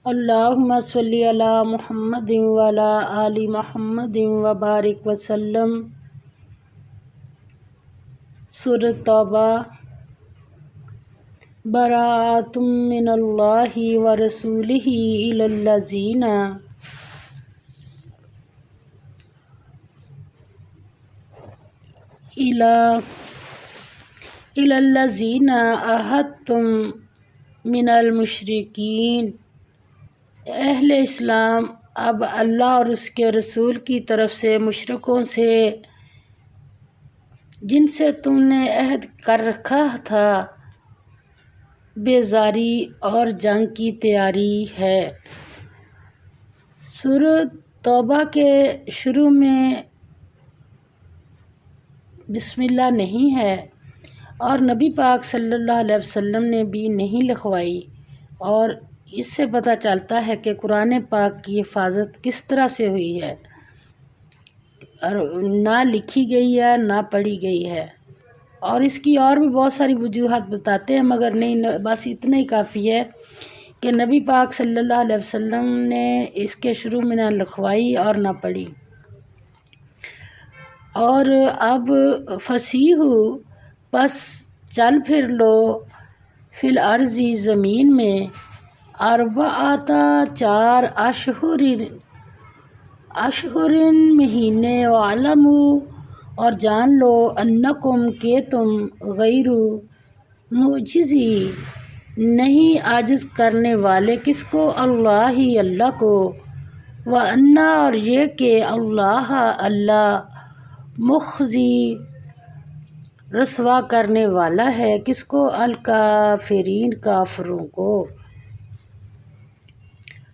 اللہم صلی علی محمد وعلی آل محمد وبارک وسلم۔ سورۃ توبہ۔ براءۃ من اللہ ورسولہ الی الذین عاہدتم من المشرکین۔ اہل اسلام اب اللہ اور اس کے رسول کی طرف سے مشرکوں سے جن سے تم نے عہد کر رکھا تھا بیزاری اور جنگ کی تیاری ہے۔ سورۃ توبہ کے شروع میں بسم اللہ نہیں ہے اور نبی پاک صلی اللہ علیہ وسلم نے بھی نہیں لکھوائی، اور اس سے پتہ چلتا ہے کہ قرآن پاک کی حفاظت کس طرح سے ہوئی ہے، اور نہ لکھی گئی ہے نہ پڑھی گئی ہے۔ اور اس کی اور بھی بہت ساری وجوہات بتاتے ہیں، مگر نہیں، بس اتنا ہی کافی ہے کہ نبی پاک صلی اللہ علیہ وسلم نے اس کے شروع میں نہ لکھوائی اور نہ پڑھی۔ اور اب فسیحو، پس چل پھر لو، فی الارض زمین میں، اربعۃ، 4 اشہر مہینے، وعلموا، اور جان لو، انکم، کہ تم، غیر معجزی، نہیں عاجز کرنے والے، کس کو؟ اللہ کو، وان، اور یہ کہ اللہ مخزی، رسوا کرنے والا ہے، کس کو؟ الکافرین، کافروں کو۔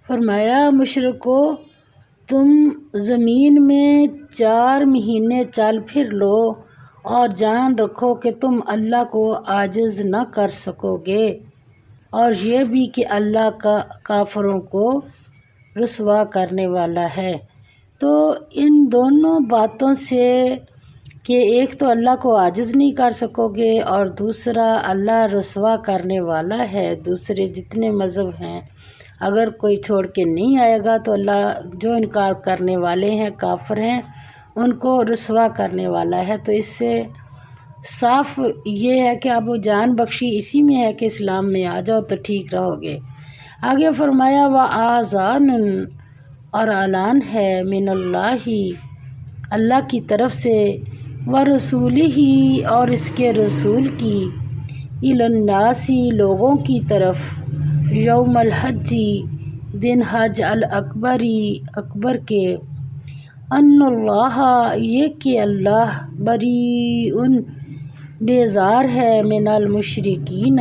فرمایا مشرکو، تم زمین میں 4 مہینے چل پھر لو اور جان رکھو کہ تم اللہ کو عاجز نہ کر سکو گے، اور یہ بھی کہ اللہ کا کافروں کو رسوا کرنے والا ہے۔ تو ان دونوں باتوں سے کہ ایک تو اللہ کو عاجز نہیں کر سکو گے، اور دوسرا اللہ رسوا کرنے والا ہے، دوسرے جتنے مذہب ہیں اگر کوئی چھوڑ کے نہیں آئے گا تو اللہ جو انکار کرنے والے ہیں، کافر ہیں، ان کو رسوا کرنے والا ہے۔ تو اس سے صاف یہ ہے کہ اب جان بخشی اسی میں ہے کہ اسلام میں آ جاؤ تو ٹھیک رہو گے۔ آگے فرمایا وآذان، اور اعلان ہے، من اللہ، اللہ کی طرف سے، ورسولہ، اور اس کے رسول کی، الی الناس، لوگوں کی طرف، یوم الحج، دن حج، اکبر کے، ان اللہ، یہ کہ اللہ، بریء، بیزار ہے، من المشرکین،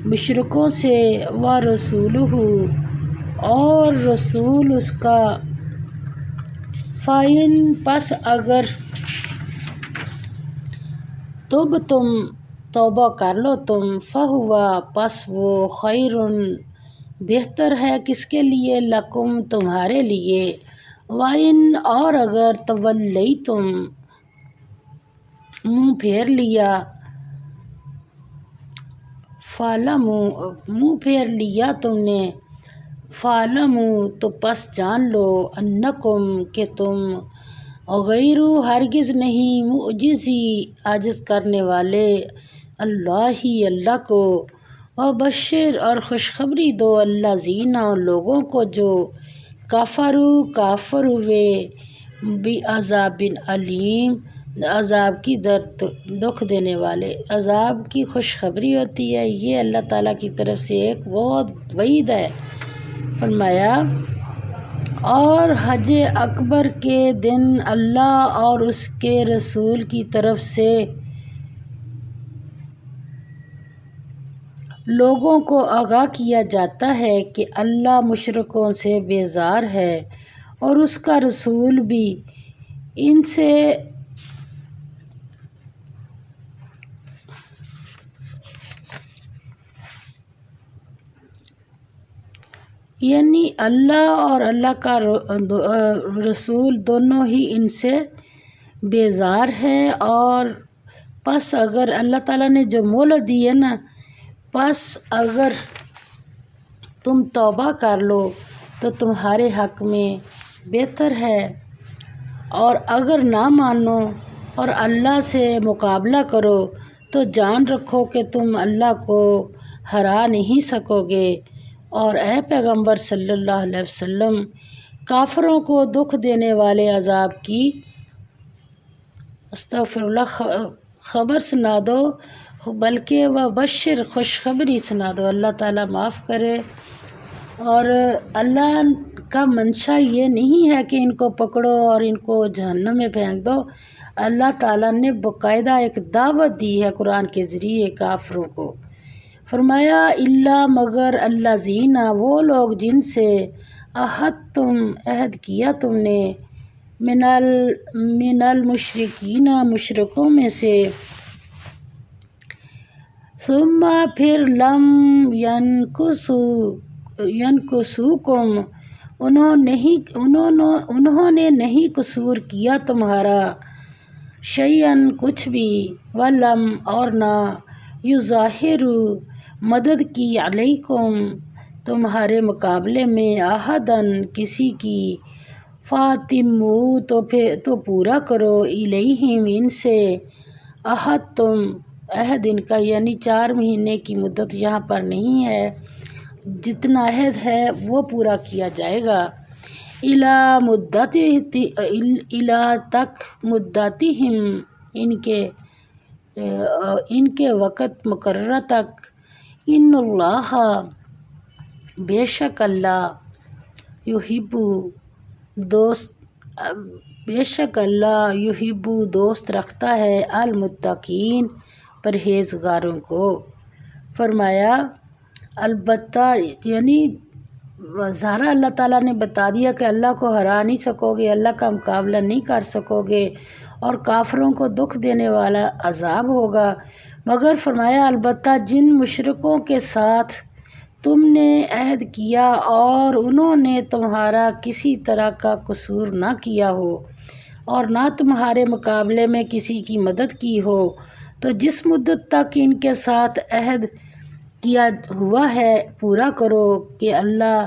مشرکوں سے، ورسولہ، اور رسول اس کا، فَإِن، پس اگر، تب تم، توبہ کر لو تم، فَهُوَ، پس وہ، خیر، بہتر ہے، کس کے لیے؟ لکم، تمہارے لیے، وَإِن، اور اگر، تولیتم، منہ پھیر لیا، منہ پھیر لیا تم نے، فَاعْلَمُوا، تو پس جان لو، انکم، کہ تم، غیر، ہرگز نہیں، معجزی، عاجز کرنے والے، اللہ کو، وبشر، اور خوشخبری دو، الذین، لوگوں کو جو، کفروا، کافر ہوئے، بعذاب علیم، عذاب کی دکھ دینے والے، عذاب کی خوشخبری ہوتی ہے، یہ اللہ تعالیٰ کی طرف سے ایک بہت وعید ہے۔ فرمایا اور حج اکبر کے دن اللہ اور اس کے رسول کی طرف سے لوگوں کو آگاہ کیا جاتا ہے کہ اللہ مشرکوں سے بیزار ہے، اور اس کا رسول بھی ان سے یعنی اللہ اور اللہ کا رسول دونوں ہی ان سے بیزار ہے۔ اور پس اگر اللہ تعالیٰ نے جو مہلت دی ہے نا، پس اگر تم توبہ کر لو تو تمہارے حق میں بہتر ہے، اور اگر نہ مانو اور اللہ سے مقابلہ کرو تو جان رکھو کہ تم اللہ کو ہرا نہیں سکو گے۔ اور اے پیغمبر صلی اللہ علیہ وسلم، کافروں کو دکھ دینے والے عذاب کی خبر سنا دو، بلکہ وبشر خوشخبری سنا دو۔ اللہ تعالیٰ معاف کرے۔ اور اللہ کا منشا یہ نہیں ہے کہ ان کو پکڑو اور ان کو جہنم میں پھینک دو۔ اللہ تعالیٰ نے باقاعدہ ایک دعوت دی ہے قرآن کے ذریعے کافروں کو۔ فرمایا اللہ مگر الذین، وہ لوگ جن سے عہد کیا تم نے، من المشرکین، مشرکوں میں سے، ثم پھر لم ینکثوکم، انہوں نے نہیں قصور کیا تمہارا، شیئن کچھ بھی، ولم اور نہ، یظاہروا مدد کی، علیکم تمہارے مقابلے میں، احدن کسی کی، فاتموا تو پورا کرو، الیہم ان سے، عہد ان کا، یعنی 4 مہینے کی مدت یہاں پر نہیں ہے، جتنا عہد ہے وہ پورا کیا جائے گا، الی تک مدتہم، ان کے وقت مقررہ تک، ان اللہ بے شک اللہ، یحب دوست رکھتا ہے، المتقین پرہیزگاروں کو۔ فرمایا البتہ، یعنی ظاہر اللہ تعالیٰ نے بتا دیا کہ اللہ کو ہرا نہیں سکو گے، اللہ کا مقابلہ نہیں کر سکو گے، اور کافروں کو دکھ دینے والا عذاب ہوگا، مگر فرمایا البتہ جن مشرکوں کے ساتھ تم نے عہد کیا اور انہوں نے تمہارا کسی طرح کا قصور نہ کیا ہو اور نہ تمہارے مقابلے میں کسی کی مدد کی ہو، تو جس مدت تک ان کے ساتھ عہد کیا ہوا ہے پورا کرو، کہ اللہ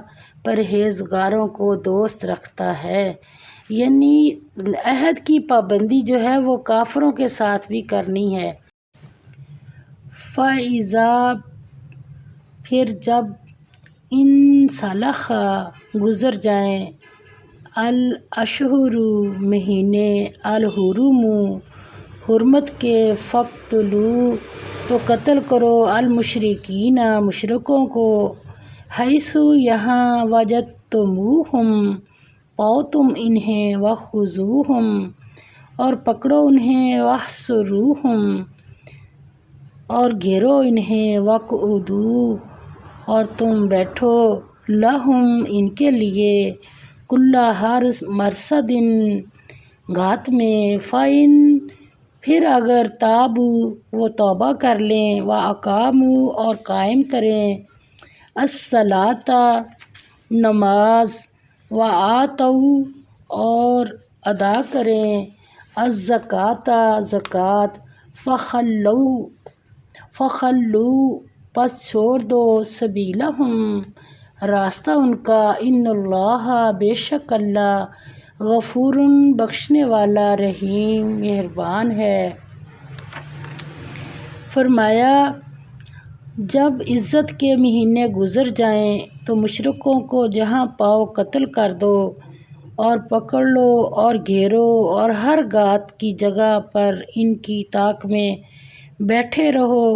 پرہیزگاروں کو دوست رکھتا ہے۔ یعنی عہد کی پابندی جو ہے وہ کافروں کے ساتھ بھی کرنی ہے۔ فَإِذَا پھر جب انسلخ گزر جائیں، الاشہر مہینے، الحرم حرمت کے، فاقتلوا تو قتل کرو، المشرکین مشرکوں کو، حیث یہاں، وجدتموہم پاؤ تم انہیں، وخذوہم اور پکڑو انہیں، واحصروہم اور گھیرو انہیں، وقعدوا اور تم بیٹھو، لہم ان کے لیے، کل ہر مرصد گھات میں، فَإِن پھر اگر تابوا وہ توبہ کر لیں، وَأَقاموا اور قائم کریں، الصلاۃ نماز، وَآتَوْا اور ادا کریں، الزکوٰۃ زکوٰۃ، فخلوا پس چھوڑ دو، سبیلہم راستہ ان کا، ان اللہ بے شک اللہ، غفور بخشنے والا، رحیم مہربان ہے۔ فرمایا جب عزت کے مہینے گزر جائیں تو مشرکوں کو جہاں پاؤ قتل کر دو اور پکڑ لو اور گھیرو، اور ہر گات کی جگہ پر ان کی طاق میں بیٹھے رہو،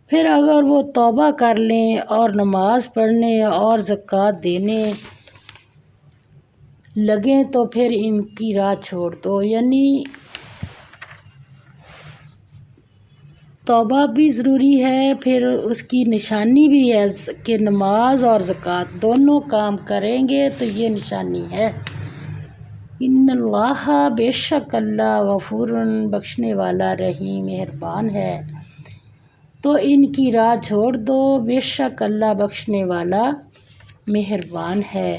پھر اگر وہ توبہ کر لیں اور نماز پڑھنے اور زکوٰۃ دینے لگیں تو پھر ان کی راہ چھوڑ دو۔ یعنی توبہ بھی ضروری ہے، پھر اس کی نشانی بھی ہے کہ نماز اور زکوٰۃ دونوں کام کریں گے تو یہ نشانی ہے۔ ان اللہ بے شک اللہ، غفور بخشنے والا، رحیم مہربان ہے۔ تو ان کی راہ چھوڑ دو، بے شک اللہ بخشنے والا مہربان ہے۔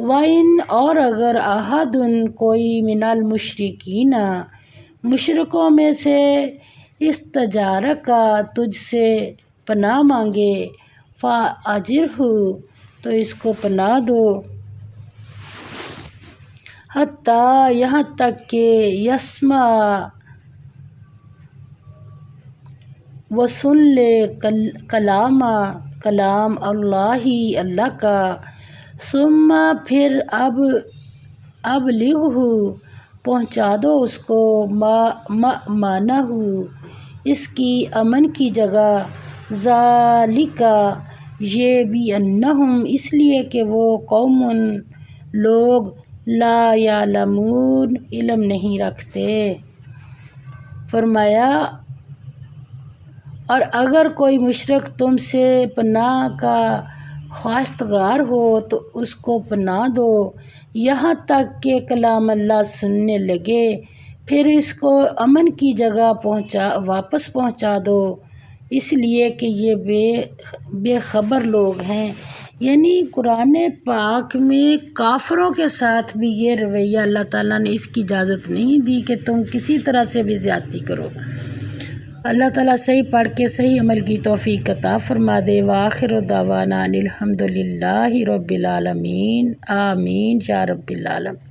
وَإِنْ اور اگر احد کوئی، من المشرکین مشرکوں میں سے، استجارک تجھ سے پناہ مانگے، فَأَجِرْہُ تو اس کو پناہ دو، حتیٰ یہاں تک کہ یسمع وہ سن لے کلام اللہ کا، ثم پھر ابلغہ پہنچا دو اس کو، مأمنہ اس کی امن کی جگہ، ذالک یہ بأنہم اس لیے کہ وہ قوم لوگ لا یعلمون علم نہیں رکھتے۔ فرمایا اور اگر کوئی مشرک تم سے پناہ کا خواستگار ہو تو اس کو پناہ دو یہاں تک کہ کلام اللہ سننے لگے، پھر اس کو امن کی جگہ واپس پہنچا دو، اس لیے کہ یہ بے خبر لوگ ہیں۔ یعنی قرآن پاک میں کافروں کے ساتھ بھی یہ رویہ اللہ تعالیٰ نے اس کی اجازت نہیں دی کہ تم کسی طرح سے بھی زیادتی کرو۔ اللہ تعالیٰ صحیح پڑھ کے صحیح عمل کی توفیق عطا فرما دے۔ وآخر دعوانا الحمد للہ رب العالمین، آمین یا رب العالمین۔